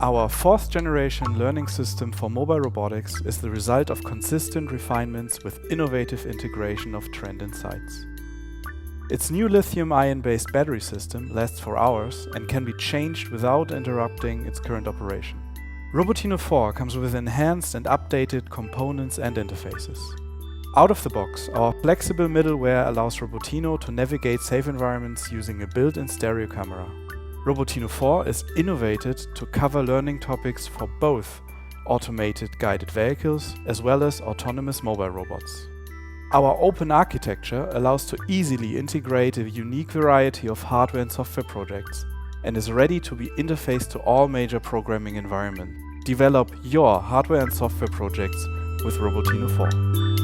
Our fourth-generation learning system for mobile robotics is the result of consistent refinements with innovative integration of trend insights. Its new lithium-ion-based battery system lasts for hours and can be changed without interrupting its current operation. Robotino 4 comes with enhanced and updated components and interfaces. Out of the box, our flexible middleware allows Robotino to navigate safe environments using a built-in stereo camera. Robotino 4 is innovated to cover learning topics for both automated guided vehicles as well as autonomous mobile robots. Our open architecture allows to easily integrate a unique variety of hardware and software projects and is ready to be interfaced to all major programming environments. Develop your hardware and software projects with Robotino 4.